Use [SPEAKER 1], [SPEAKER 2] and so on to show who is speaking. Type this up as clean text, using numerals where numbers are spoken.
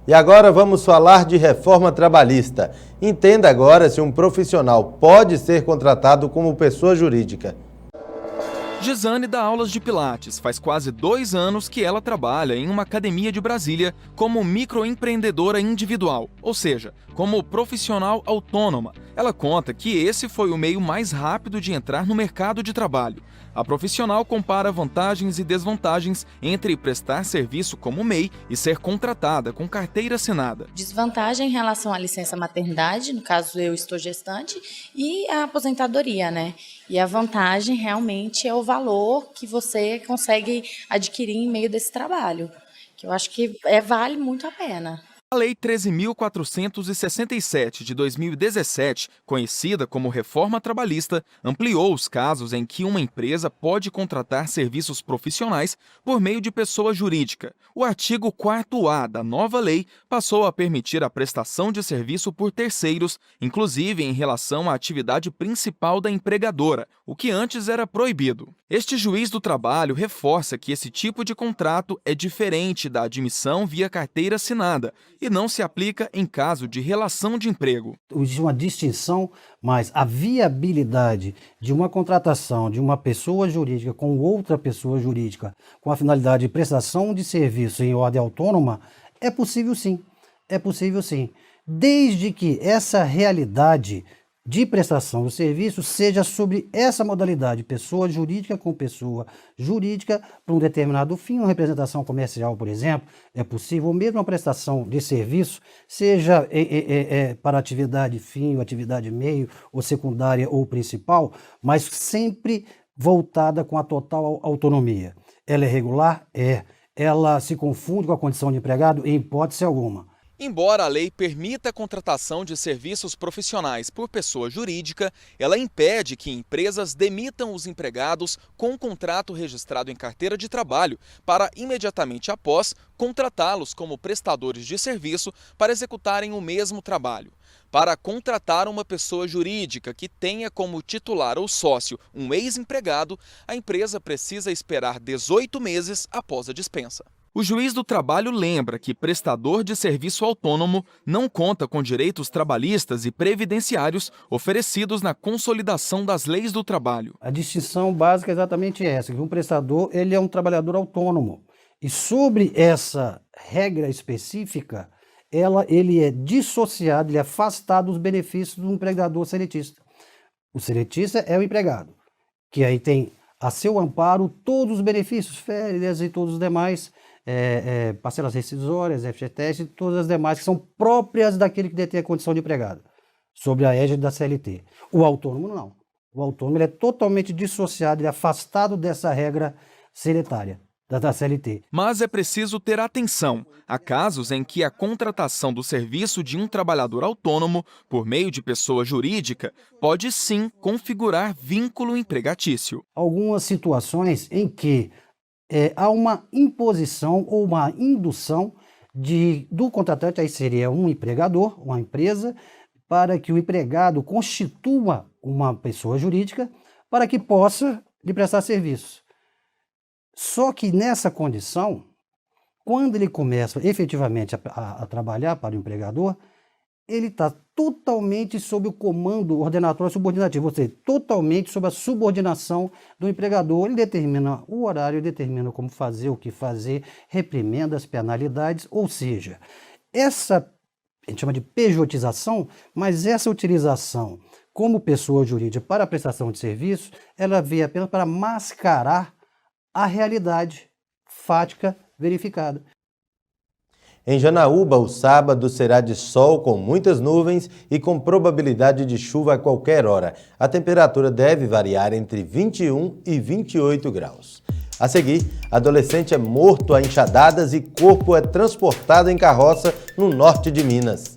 [SPEAKER 1] E agora vamos falar de reforma trabalhista. Entenda agora se um profissional pode ser contratado como pessoa jurídica.
[SPEAKER 2] Gisane dá aulas de pilates. Faz quase 2 anos que ela trabalha em uma academia de Brasília como microempreendedora individual, ou seja, como profissional autônoma. Ela conta que esse foi o meio mais rápido de entrar no mercado de trabalho. A profissional compara vantagens e desvantagens entre prestar serviço como MEI e ser contratada com carteira assinada.
[SPEAKER 3] Desvantagem em relação à licença maternidade, no caso eu estou gestante, e a aposentadoria, né? E a vantagem realmente é o valor que você consegue adquirir em meio desse trabalho, que eu acho que vale muito a pena.
[SPEAKER 2] A Lei 13.467 de 2017, conhecida como Reforma Trabalhista, ampliou os casos em que uma empresa pode contratar serviços profissionais por meio de pessoa jurídica. O artigo 4A da nova lei passou a permitir a prestação de serviço por terceiros, inclusive em relação à atividade principal da empregadora, o que antes era proibido. Este juiz do trabalho reforça que esse tipo de contrato é diferente da admissão via carteira assinada e não se aplica em caso de relação de emprego.
[SPEAKER 4] Existe uma distinção, mas a viabilidade de uma contratação de uma pessoa jurídica com outra pessoa jurídica com a finalidade de prestação de serviço em ordem autônoma é possível sim, desde que essa realidade de prestação do serviço seja sobre essa modalidade, pessoa jurídica com pessoa jurídica para um determinado fim, uma representação comercial, por exemplo, é possível, ou mesmo a prestação de serviço, seja para atividade fim, ou atividade meio, ou secundária ou principal, mas sempre voltada com a total autonomia. Ela é regular? É. Ela se confunde com a condição de empregado? Em hipótese alguma.
[SPEAKER 2] Embora a lei permita a contratação de serviços profissionais por pessoa jurídica, ela impede que empresas demitam os empregados com um contrato registrado em carteira de trabalho para, imediatamente após, contratá-los como prestadores de serviço para executarem o mesmo trabalho. Para contratar uma pessoa jurídica que tenha como titular ou sócio um ex-empregado, a empresa precisa esperar 18 meses após a dispensa. O juiz do trabalho lembra que prestador de serviço autônomo não conta com direitos trabalhistas e previdenciários oferecidos na consolidação das leis do trabalho.
[SPEAKER 4] A distinção básica é exatamente essa, que um prestador ele é um trabalhador autônomo. E sobre essa regra específica, ele é dissociado, ele é afastado dos benefícios do empregador seletista. O seletista é o empregado, que aí tem a seu amparo todos os benefícios, férias e todos os demais, parcelas rescisórias, FGTS e todas as demais que são próprias daquele que detém a condição de empregado, sobre a égide da CLT. O autônomo não. O autônomo ele é totalmente dissociado, ele é afastado dessa regra seletária da CLT.
[SPEAKER 2] Mas é preciso ter atenção. Há casos em que a contratação do serviço de um trabalhador autônomo por meio de pessoa jurídica pode sim configurar vínculo empregatício.
[SPEAKER 4] Algumas situações em que há uma imposição ou uma indução do contratante, aí seria um empregador, uma empresa, para que o empregado constitua uma pessoa jurídica para que possa lhe prestar serviço. Só que nessa condição, quando ele começa efetivamente a trabalhar para o empregador, ele está totalmente sob o comando ordenatório subordinativo, ou seja, totalmente sob a subordinação do empregador. Ele determina o horário, determina como fazer, o que fazer, reprimenda as penalidades, ou seja, essa a gente chama de pejotização, mas essa utilização como pessoa jurídica para a prestação de serviço, ela veio apenas para mascarar a realidade fática verificada.
[SPEAKER 1] Em Janaúba, o sábado será de sol com muitas nuvens e com probabilidade de chuva a qualquer hora. A temperatura deve variar entre 21 e 28 graus. A seguir, adolescente é morto a enxadadas e corpo é transportado em carroça no norte de Minas.